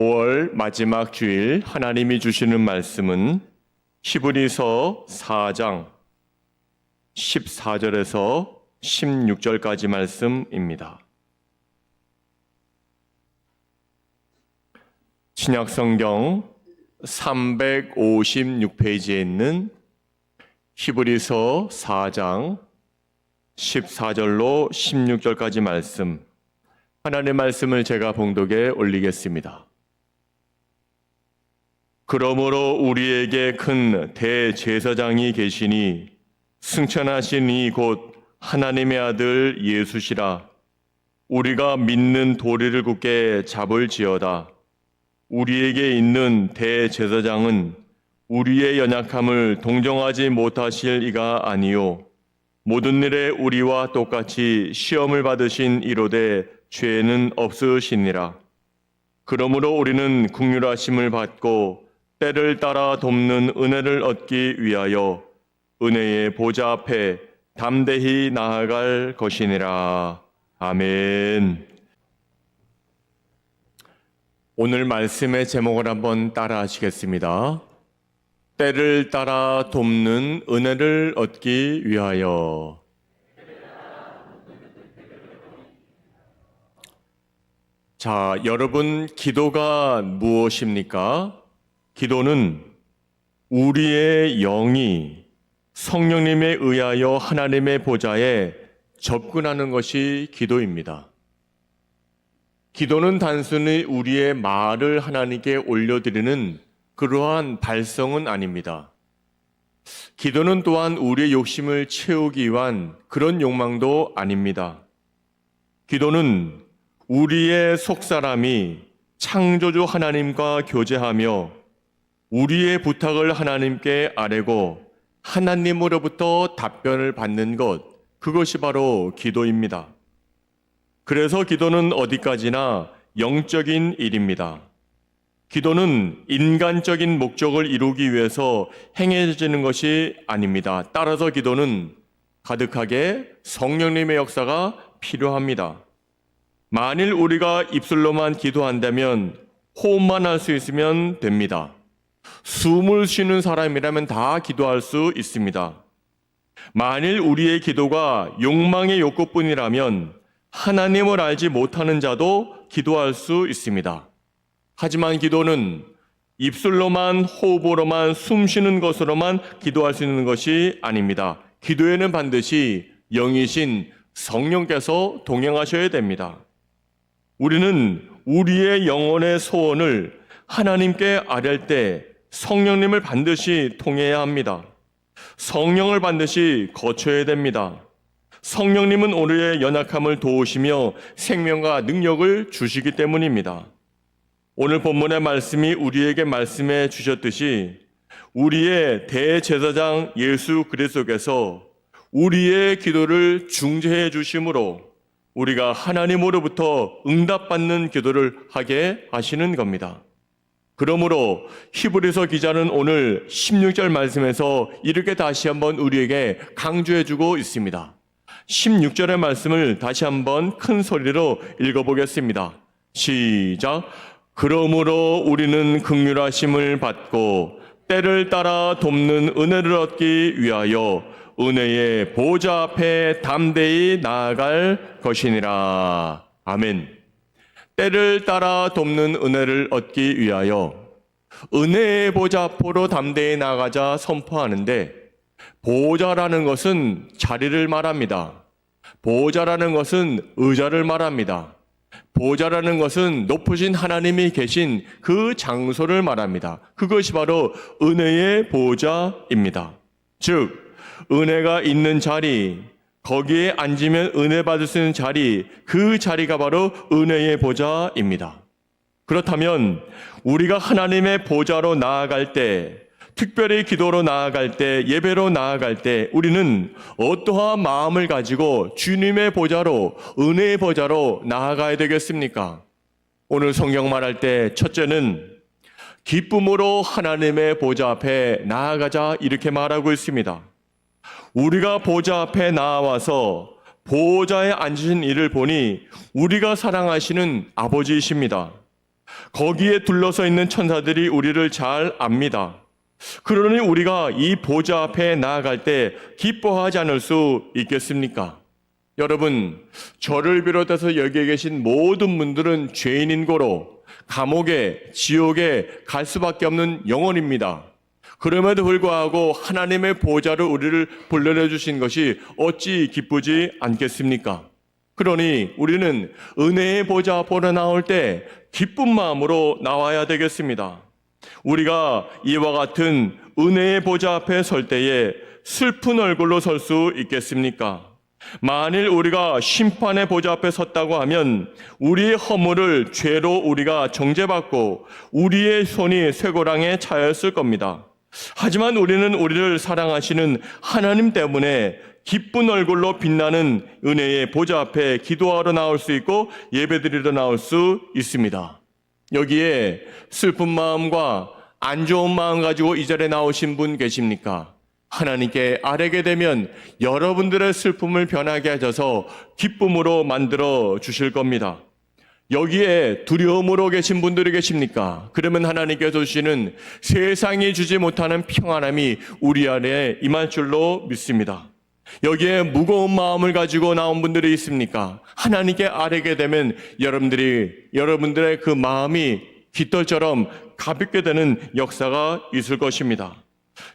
5월 마지막 주일 하나님이 주시는 말씀은 히브리서 4장 14절에서 16절까지 말씀입니다. 신약성경 356페이지에 있는 히브리서 4장 14절로 16절까지 말씀, 하나님의 말씀을 제가 봉독에 올리겠습니다. 그러므로 우리에게 큰 대제사장이 계시니 승천하신 이 곧 하나님의 아들 예수시라. 우리가 믿는 도리를 굳게 잡을지어다. 우리에게 있는 대제사장은 우리의 연약함을 동정하지 못하실 이가 아니요 모든 일에 우리와 똑같이 시험을 받으신 이로되 죄는 없으시니라. 그러므로 우리는 긍휼하심을 받고 때를 따라 돕는 은혜를 얻기 위하여 은혜의 보좌 앞에 담대히 나아갈 것이니라. 아멘. 오늘 말씀의 제목을 한번 따라 하시겠습니다. 때를 따라 돕는 은혜를 얻기 위하여. 자, 여러분, 기도가 무엇입니까? 기도는 우리의 영이 성령님에 의하여 하나님의 보좌에 접근하는 것이 기도입니다. 기도는 단순히 우리의 말을 하나님께 올려드리는 그러한 발성은 아닙니다. 기도는 또한 우리의 욕심을 채우기 위한 그런 욕망도 아닙니다. 기도는 우리의 속사람이 창조주 하나님과 교제하며 우리의 부탁을 하나님께 아뢰고 하나님으로부터 답변을 받는 것, 그것이 바로 기도입니다. 그래서 기도는 어디까지나 영적인 일입니다. 기도는 인간적인 목적을 이루기 위해서 행해지는 것이 아닙니다. 따라서 기도는 가득하게 성령님의 역사가 필요합니다. 만일 우리가 입술로만 기도한다면 호흡만 할 수 있으면 됩니다. 숨을 쉬는 사람이라면 다 기도할 수 있습니다. 만일 우리의 기도가 욕망의 욕구뿐이라면 하나님을 알지 못하는 자도 기도할 수 있습니다. 하지만 기도는 입술로만, 호흡으로만, 숨 쉬는 것으로만 기도할 수 있는 것이 아닙니다. 기도에는 반드시 영이신 성령께서 동행하셔야 됩니다. 우리는 우리의 영혼의 소원을 하나님께 아뢰 때 성령님을 반드시 통해야 합니다. 성령을 반드시 거쳐야 됩니다. 성령님은 우리의 연약함을 도우시며 생명과 능력을 주시기 때문입니다. 오늘 본문의 말씀이 우리에게 말씀해 주셨듯이 우리의 대제사장 예수 그리스도께서 우리의 기도를 중재해 주심으로 우리가 하나님으로부터 응답받는 기도를 하게 하시는 겁니다. 그러므로 히브리서 기자는 오늘 16절 말씀에서 이렇게 다시 한번 우리에게 강조해 주고 있습니다. 16절의 말씀을 다시 한번 큰 소리로 읽어보겠습니다. 시작. 그러므로 우리는 긍휼하심을 받고 때를 따라 돕는 은혜를 얻기 위하여 은혜의 보좌 앞에 담대히 나아갈 것이니라. 아멘. 때를 따라 돕는 은혜를 얻기 위하여 은혜의 보좌 앞으로 담대히 나가자 선포하는데, 보좌라는 것은 자리를 말합니다. 보좌라는 것은 의자를 말합니다. 보좌라는 것은 높으신 하나님이 계신 그 장소를 말합니다. 그것이 바로 은혜의 보좌입니다. 즉, 은혜가 있는 자리, 거기에 앉으면 은혜 받을 수 있는 자리, 그 자리가 바로 은혜의 보좌입니다. 그렇다면 우리가 하나님의 보좌로 나아갈 때, 특별히 기도로 나아갈 때, 예배로 나아갈 때 우리는 어떠한 마음을 가지고 주님의 보좌로, 은혜의 보좌로 나아가야 되겠습니까? 오늘 성경 말할 때 첫째는 기쁨으로 하나님의 보좌 앞에 나아가자, 이렇게 말하고 있습니다. 우리가 보좌 앞에 나와서 보좌에 앉으신 이를 보니 우리가 사랑하시는 아버지이십니다. 거기에 둘러서 있는 천사들이 우리를 잘 압니다. 그러니 우리가 이 보좌 앞에 나아갈 때 기뻐하지 않을 수 있겠습니까? 여러분, 저를 비롯해서 여기에 계신 모든 분들은 죄인인 고로 감옥에, 지옥에 갈 수밖에 없는 영혼입니다. 그럼에도 불구하고 하나님의 보좌를 우리를 불러내 주신 것이 어찌 기쁘지 않겠습니까? 그러니 우리는 은혜의 보좌 앞으로 나올 때 기쁜 마음으로 나와야 되겠습니다. 우리가 이와 같은 은혜의 보좌 앞에 설 때에 슬픈 얼굴로 설 수 있겠습니까? 만일 우리가 심판의 보좌 앞에 섰다고 하면 우리의 허물을 죄로 우리가 정죄받고 우리의 손이 쇠고랑에 차였을 겁니다. 하지만 우리는 우리를 사랑하시는 하나님 때문에 기쁜 얼굴로 빛나는 은혜의 보좌 앞에 기도하러 나올 수 있고 예배드리러 나올 수 있습니다. 여기에 슬픈 마음과 안 좋은 마음 가지고 이 자리에 나오신 분 계십니까? 하나님께 아뢰게 되면 여러분들의 슬픔을 변하게 하셔서 기쁨으로 만들어 주실 겁니다. 여기에 두려움으로 계신 분들이 계십니까? 그러면 하나님께서 주시는 세상이 주지 못하는 평안함이 우리 안에 임할 줄로 믿습니다. 여기에 무거운 마음을 가지고 나온 분들이 있습니까? 하나님께 아뢰게 되면 여러분들의 그 마음이 깃털처럼 가볍게 되는 역사가 있을 것입니다.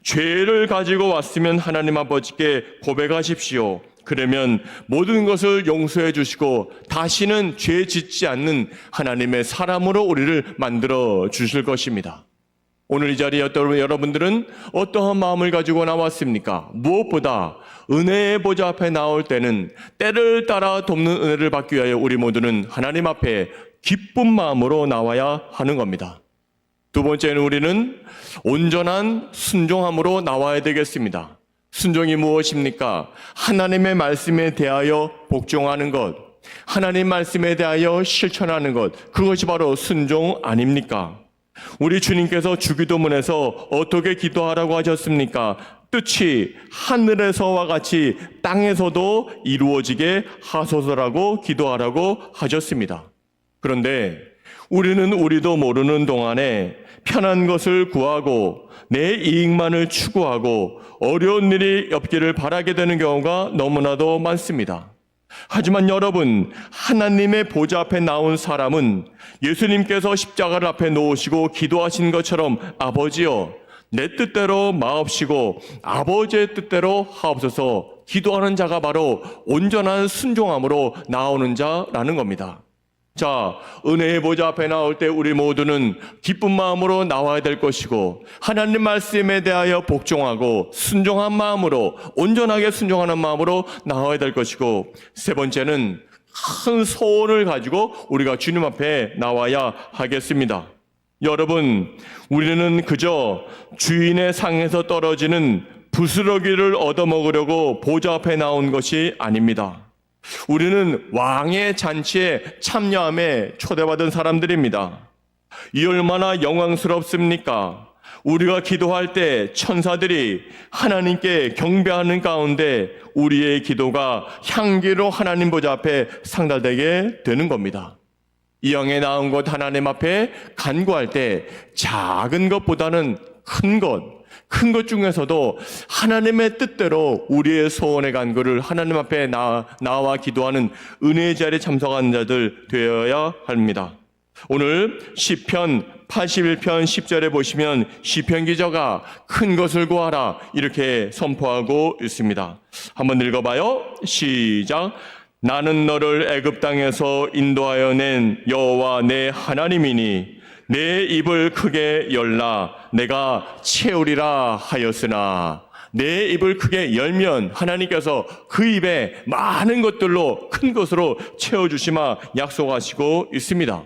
죄를 가지고 왔으면 하나님 아버지께 고백하십시오. 그러면 모든 것을 용서해 주시고 다시는 죄 짓지 않는 하나님의 사람으로 우리를 만들어 주실 것입니다. 오늘 이 자리에 여러분들은 어떠한 마음을 가지고 나왔습니까? 무엇보다 은혜의 보좌 앞에 나올 때는 때를 따라 돕는 은혜를 받기 위하여 우리 모두는 하나님 앞에 기쁜 마음으로 나와야 하는 겁니다. 두 번째는 우리는 온전한 순종함으로 나와야 되겠습니다. 순종이 무엇입니까? 하나님의 말씀에 대하여 복종하는 것, 하나님 말씀에 대하여 실천하는 것, 그것이 바로 순종 아닙니까? 우리 주님께서 주기도문에서 어떻게 기도하라고 하셨습니까? 뜻이 하늘에서와 같이 땅에서도 이루어지게 하소서라고 기도하라고 하셨습니다. 그런데 우리도 모르는 동안에 편한 것을 구하고 내 이익만을 추구하고 어려운 일이 없기를 바라게 되는 경우가 너무나도 많습니다. 하지만 여러분, 하나님의 보좌 앞에 나온 사람은 예수님께서 십자가를 앞에 놓으시고 기도하신 것처럼 아버지여 내 뜻대로 마옵시고 아버지의 뜻대로 하옵소서 기도하는 자가 바로 온전한 순종함으로 나오는 자라는 겁니다. 자, 은혜의 보좌 앞에 나올 때 우리 모두는 기쁜 마음으로 나와야 될 것이고 하나님 말씀에 대하여 복종하고 순종한 마음으로 온전하게 순종하는 마음으로 나와야 될 것이고 세 번째는 큰 소원을 가지고 우리가 주님 앞에 나와야 하겠습니다. 여러분, 우리는 그저 주인의 상에서 떨어지는 부스러기를 얻어먹으려고 보좌 앞에 나온 것이 아닙니다. 우리는 왕의 잔치에 참여함에 초대받은 사람들입니다. 이 얼마나 영광스럽습니까? 우리가 기도할 때 천사들이 하나님께 경배하는 가운데 우리의 기도가 향기로 하나님 보좌 앞에 상달되게 되는 겁니다. 이 영에 나온 것 하나님 앞에 간구할 때 작은 것보다는 큰 것 중에서도 하나님의 뜻대로 우리의 소원의 간구를 하나님 앞에 나와 기도하는 은혜의 자리에 참석하는 자들 되어야 합니다. 오늘 시편 81편 10절에 보시면 시편 기자가 큰 것을 구하라 이렇게 선포하고 있습니다. 한번 읽어봐요. 시작. 나는 너를 애굽 땅에서 인도하여 낸 여호와 내 하나님이니 내 입을 크게 열라 내가 채우리라 하였으나 내 입을 크게 열면 하나님께서 그 입에 많은 것들로 큰 것으로 채워주시마 약속하시고 있습니다.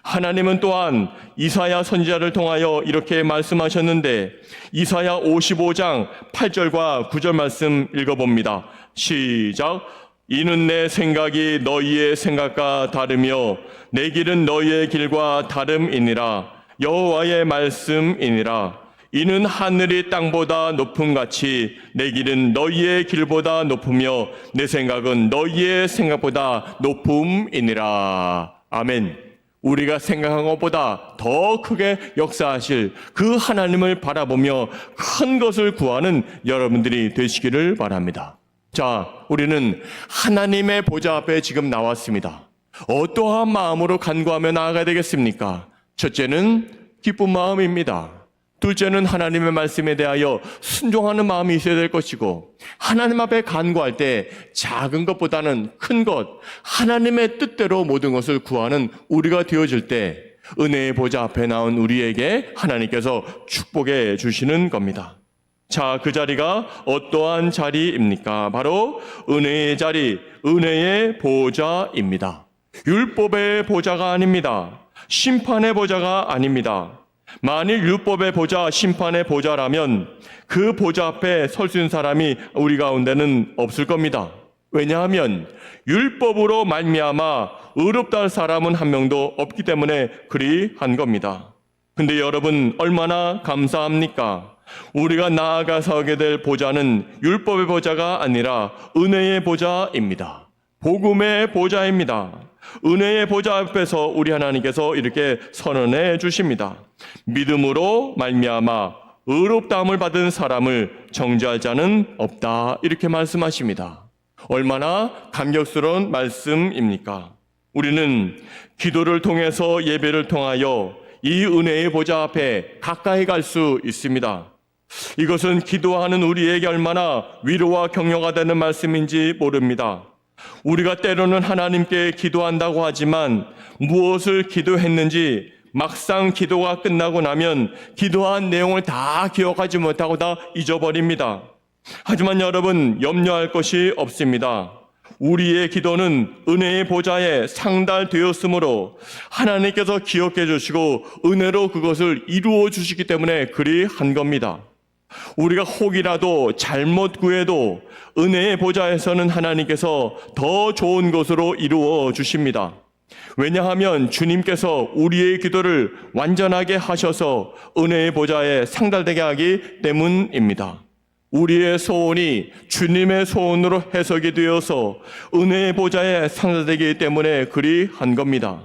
하나님은 또한 이사야 선지자를 통하여 이렇게 말씀하셨는데 이사야 55장 8절과 9절 말씀 읽어봅니다. 시작. 이는 내 생각이 너희의 생각과 다르며 내 길은 너희의 길과 다름이니라. 여호와의 말씀이니라. 이는 하늘이 땅보다 높음같이 내 길은 너희의 길보다 높으며 내 생각은 너희의 생각보다 높음이니라. 아멘. 우리가 생각한 것보다 더 크게 역사하실 그 하나님을 바라보며 큰 것을 구하는 여러분들이 되시기를 바랍니다. 자, 우리는 하나님의 보좌 앞에 지금 나왔습니다. 어떠한 마음으로 간구하며 나아가야 되겠습니까? 첫째는 기쁜 마음입니다. 둘째는 하나님의 말씀에 대하여 순종하는 마음이 있어야 될 것이고, 하나님 앞에 간구할 때 작은 것보다는 큰 것, 하나님의 뜻대로 모든 것을 구하는 우리가 되어질 때 은혜의 보좌 앞에 나온 우리에게 하나님께서 축복해 주시는 겁니다. 자, 그 자리가 어떠한 자리입니까? 바로 은혜의 자리, 은혜의 보좌입니다. 율법의 보좌가 아닙니다. 심판의 보좌가 아닙니다. 만일 율법의 보좌, 심판의 보좌라면 그 보좌 앞에 설 수 있는 사람이 우리 가운데는 없을 겁니다. 왜냐하면 율법으로 말미암아 의롭다 할 사람은 한 명도 없기 때문에 그리한 겁니다. 근데 여러분, 얼마나 감사합니까? 우리가 나아가 서게 될 보좌는 율법의 보좌가 아니라 은혜의 보좌입니다. 복음의 보좌입니다. 은혜의 보좌 앞에서 우리 하나님께서 이렇게 선언해 주십니다. 믿음으로 말미암아 의롭다함을 받은 사람을 정죄할 자는 없다, 이렇게 말씀하십니다. 얼마나 감격스러운 말씀입니까? 우리는 기도를 통해서, 예배를 통하여 이 은혜의 보좌 앞에 가까이 갈 수 있습니다. 이것은 기도하는 우리에게 얼마나 위로와 격려가 되는 말씀인지 모릅니다. 우리가 때로는 하나님께 기도한다고 하지만 무엇을 기도했는지 막상 기도가 끝나고 나면 기도한 내용을 다 기억하지 못하고 다 잊어버립니다. 하지만 여러분, 염려할 것이 없습니다. 우리의 기도는 은혜의 보좌에 상달되었으므로 하나님께서 기억해 주시고 은혜로 그것을 이루어 주시기 때문에 그리한 겁니다. 우리가 혹이라도 잘못 구해도 은혜의 보좌에서는 하나님께서 더 좋은 것으로 이루어 주십니다. 왜냐하면 주님께서 우리의 기도를 완전하게 하셔서 은혜의 보좌에 상달되게 하기 때문입니다. 우리의 소원이 주님의 소원으로 해석이 되어서 은혜의 보좌에 상달되기 때문에 그리한 겁니다.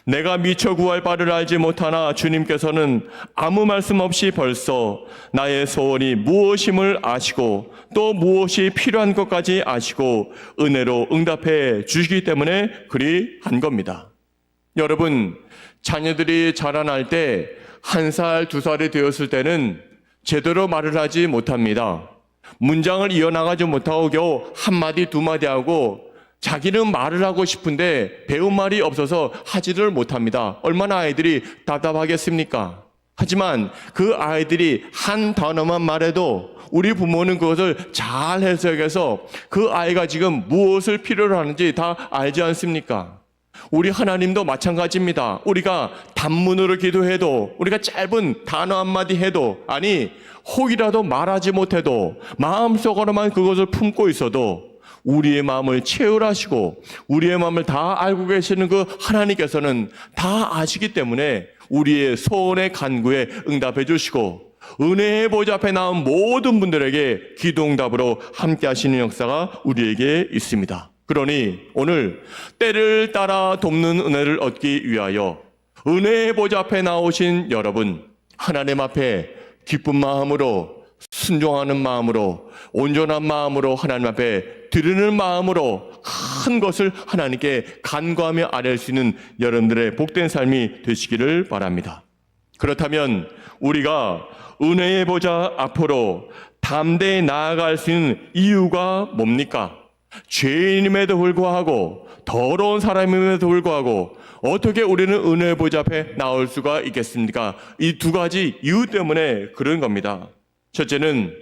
내가 미처 구할 바를 알지 못하나 주님께서는 아무 말씀 없이 벌써 나의 소원이 무엇임을 아시고 또 무엇이 필요한 것까지 아시고 은혜로 응답해 주시기 때문에 그리한 겁니다. 여러분, 자녀들이 자라날 때 1살, 2살이 되었을 때는 제대로 말을 하지 못합니다. 문장을 이어나가지 못하고 겨우 한마디, 두마디 하고 자기는 말을 하고 싶은데 배운 말이 없어서 하지를 못합니다. 얼마나 아이들이 답답하겠습니까? 하지만 그 아이들이 한 단어만 말해도 우리 부모는 그것을 잘 해석해서 그 아이가 지금 무엇을 필요로 하는지 다 알지 않습니까? 우리 하나님도 마찬가지입니다. 우리가 단문으로 기도해도, 우리가 짧은 단어 한마디 해도, 아니 혹이라도 말하지 못해도 마음속으로만 그것을 품고 있어도 우리의 마음을 채울하시고 우리의 마음을 다 알고 계시는 그 하나님께서는 다 아시기 때문에 우리의 소원의 간구에 응답해 주시고 은혜의 보좌 앞에 나온 모든 분들에게 기도응답으로 함께 하시는 역사가 우리에게 있습니다. 그러니 오늘 때를 따라 돕는 은혜를 얻기 위하여 은혜의 보좌 앞에 나오신 여러분, 하나님 앞에 기쁜 마음으로, 순종하는 마음으로, 온전한 마음으로 하나님 앞에 드리는 마음으로 큰 것을 하나님께 간구하며 아뢰 수 있는 여러분들의 복된 삶이 되시기를 바랍니다. 그렇다면 우리가 은혜의 보좌 앞으로 담대히 나아갈 수 있는 이유가 뭡니까? 죄인임에도 불구하고, 더러운 사람임에도 불구하고 어떻게 우리는 은혜의 보좌 앞에 나올 수가 있겠습니까? 이 두 가지 이유 때문에 그런 겁니다. 첫째는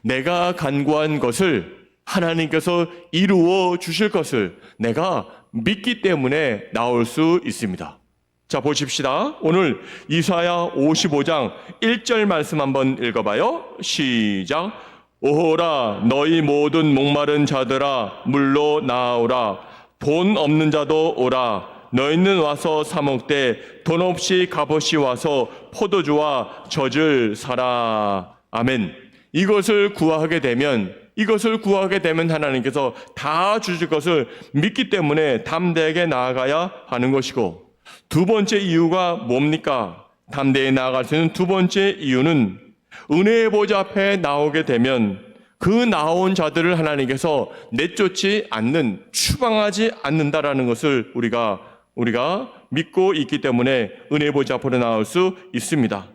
내가 간구한 것을 하나님께서 이루어 주실 것을 내가 믿기 때문에 나올 수 있습니다. 자, 보십시다. 오늘 이사야 55장 1절 말씀 한번 읽어봐요. 시작. 오호라, 너희 모든 목마른 자들아 물로 나오라. 돈 없는 자도 오라. 너희는 와서 사 먹되 돈 없이 값없이 와서 포도주와 젖을 사라. 아멘. 이것을 구하게 되면 하나님께서 다 주실 것을 믿기 때문에 담대하게 나아가야 하는 것이고, 두 번째 이유가 뭡니까? 담대히 나아갈 수 있는 두 번째 이유는 은혜의 보좌 앞에 나오게 되면 그 나온 자들을 하나님께서 내쫓지 않는, 추방하지 않는다라는 것을 우리가 믿고 있기 때문에 은혜의 보좌 앞으로 나올 수 있습니다.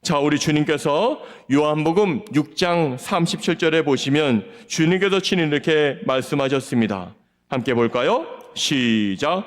자, 우리 주님께서 요한복음 6장 37절에 보시면 주님께서 친히 이렇게 말씀하셨습니다. 함께 볼까요? 시작.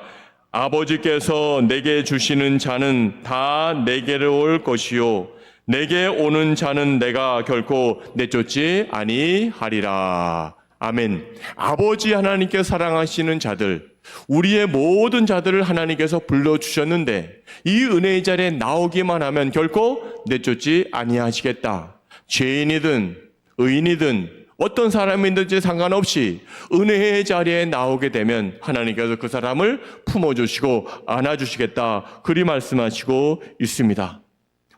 아버지께서 내게 주시는 자는 다 내게로 올 것이요 내게 오는 자는 내가 결코 내쫓지 아니하리라. 아멘. 아버지 하나님께 사랑하시는 자들, 우리의 모든 자들을 하나님께서 불러주셨는데 이 은혜의 자리에 나오기만 하면 결코 내쫓지 아니하시겠다. 죄인이든 의인이든 어떤 사람이든지 상관없이 은혜의 자리에 나오게 되면 하나님께서 그 사람을 품어주시고 안아주시겠다. 그리 말씀하시고 있습니다.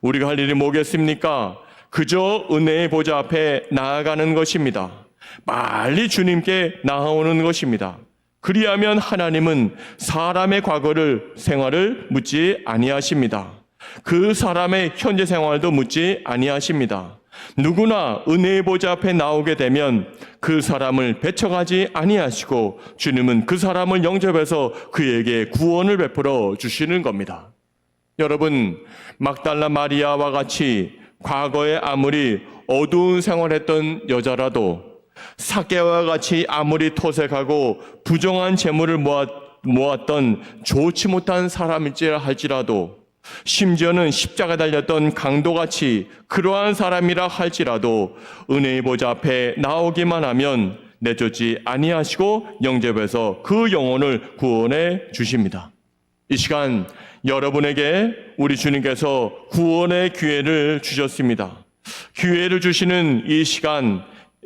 우리가 할 일이 뭐겠습니까? 그저 은혜의 보좌 앞에 나아가는 것입니다. 빨리 주님께 나아오는 것입니다. 그리하면 하나님은 사람의 과거를, 생활을 묻지 아니하십니다. 그 사람의 현재 생활도 묻지 아니하십니다. 누구나 은혜의 보좌 앞에 나오게 되면 그 사람을 배척하지 아니하시고 주님은 그 사람을 영접해서 그에게 구원을 베풀어 주시는 겁니다. 여러분, 막달라 마리아와 같이 과거에 아무리 어두운 생활했던 여자라도 삭개와 같이 아무리 토색하고 부정한 재물을 모았던 좋지 못한 사람일지라 할지라도 심지어는 십자가 달렸던 강도같이 그러한 사람이라 할지라도 은혜의 보좌 앞에 나오기만 하면 내쫓지 아니하시고 영접해서 그 영혼을 구원해 주십니다. 이 시간 여러분에게 우리 주님께서 구원의 기회를 주셨습니다. 기회를 주시는 이 시간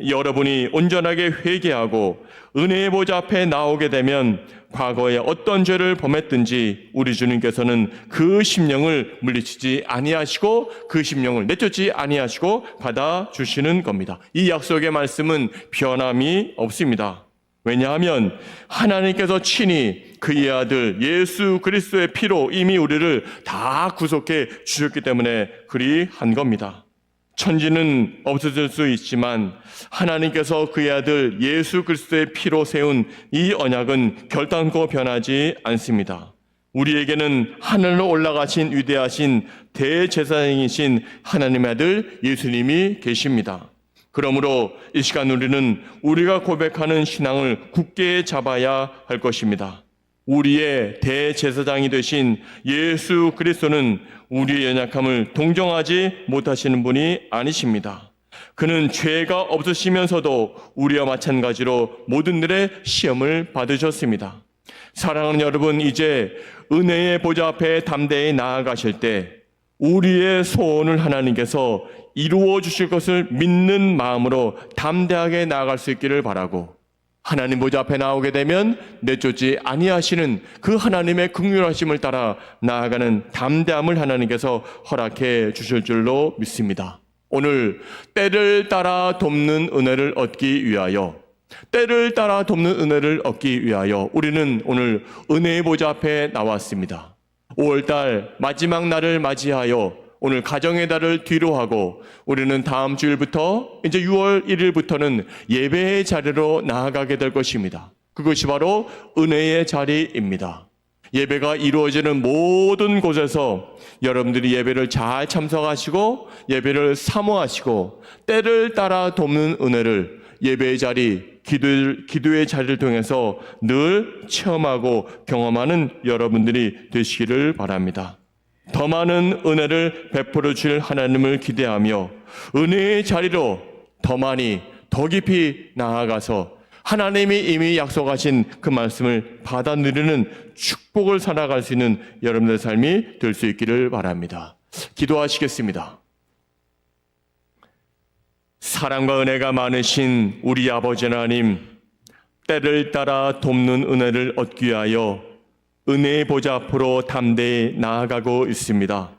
여러분이 온전하게 회개하고 은혜의 보좌 앞에 나오게 되면 과거에 어떤 죄를 범했든지 우리 주님께서는 그 심령을 물리치지 아니하시고 그 심령을 내쫓지 아니하시고 받아주시는 겁니다. 이 약속의 말씀은 변함이 없습니다. 왜냐하면 하나님께서 친히 그의 아들 예수 그리스도의 피로 이미 우리를 다 구속해 주셨기 때문에 그리한 겁니다. 천지는 없어질 수 있지만 하나님께서 그의 아들 예수 그리스도의 피로 세운 이 언약은 결단코 변하지 않습니다. 우리에게는 하늘로 올라가신 위대하신 대제사장이신 하나님의 아들 예수님이 계십니다. 그러므로 이 시간 우리는 우리가 고백하는 신앙을 굳게 잡아야 할 것입니다. 우리의 대제사장이 되신 예수 그리스도는 우리의 연약함을 동정하지 못하시는 분이 아니십니다. 그는 죄가 없으시면서도 우리와 마찬가지로 모든 일의 시험을 받으셨습니다. 사랑하는 여러분, 이제 은혜의 보좌 앞에 담대히 나아가실 때 우리의 소원을 하나님께서 이루어 주실 것을 믿는 마음으로 담대하게 나아갈 수 있기를 바라고, 하나님 보좌 앞에 나오게 되면 내쫓지 아니하시는 그 하나님의 긍휼하심을 따라 나아가는 담대함을 하나님께서 허락해 주실 줄로 믿습니다. 오늘 때를 따라 돕는 은혜를 얻기 위하여, 때를 따라 돕는 은혜를 얻기 위하여 우리는 오늘 은혜의 보좌 앞에 나왔습니다. 5월달 마지막 날을 맞이하여 오늘 가정의 달을 뒤로 하고 우리는 다음 주일부터 이제 6월 1일부터는 예배의 자리로 나아가게 될 것입니다. 그것이 바로 은혜의 자리입니다. 예배가 이루어지는 모든 곳에서 여러분들이 예배를 잘 참석하시고 예배를 사모하시고 때를 따라 돕는 은혜를 예배의 자리, 기도의 자리를 통해서 늘 체험하고 경험하는 여러분들이 되시기를 바랍니다. 더 많은 은혜를 베풀어 줄 하나님을 기대하며 은혜의 자리로 더 많이 더 깊이 나아가서 하나님이 이미 약속하신 그 말씀을 받아 누리는 축복을 살아갈 수 있는 여러분들의 삶이 될 수 있기를 바랍니다. 기도하시겠습니다. 사랑과 은혜가 많으신 우리 아버지 하나님, 때를 따라 돕는 은혜를 얻기 위하여 은혜의 보좌 앞으로 담대히 나아가고 있습니다.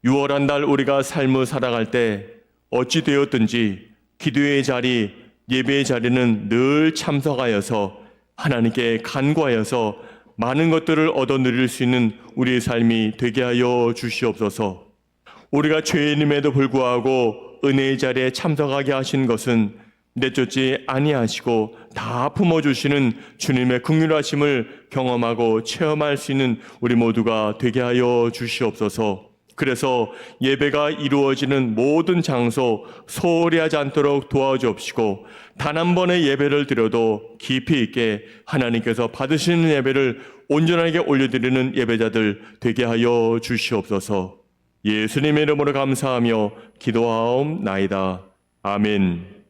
6월 한 달 우리가 삶을 살아갈 때 어찌 되었든지 기도의 자리, 예배의 자리는 늘 참석하여서 하나님께 간구하여서 많은 것들을 얻어 누릴 수 있는 우리의 삶이 되게 하여 주시옵소서. 우리가 죄인임에도 불구하고 은혜의 자리에 참석하게 하신 것은 내쫓지 아니하시고 다 품어주시는 주님의 긍휼하심을 경험하고 체험할 수 있는 우리 모두가 되게 하여 주시옵소서. 그래서 예배가 이루어지는 모든 장소 소홀히 하지 않도록 도와주옵시고, 단 한 번의 예배를 드려도 깊이 있게 하나님께서 받으시는 예배를 온전하게 올려드리는 예배자들 되게 하여 주시옵소서. 예수님의 이름으로 감사하며 기도하옵나이다. 아멘.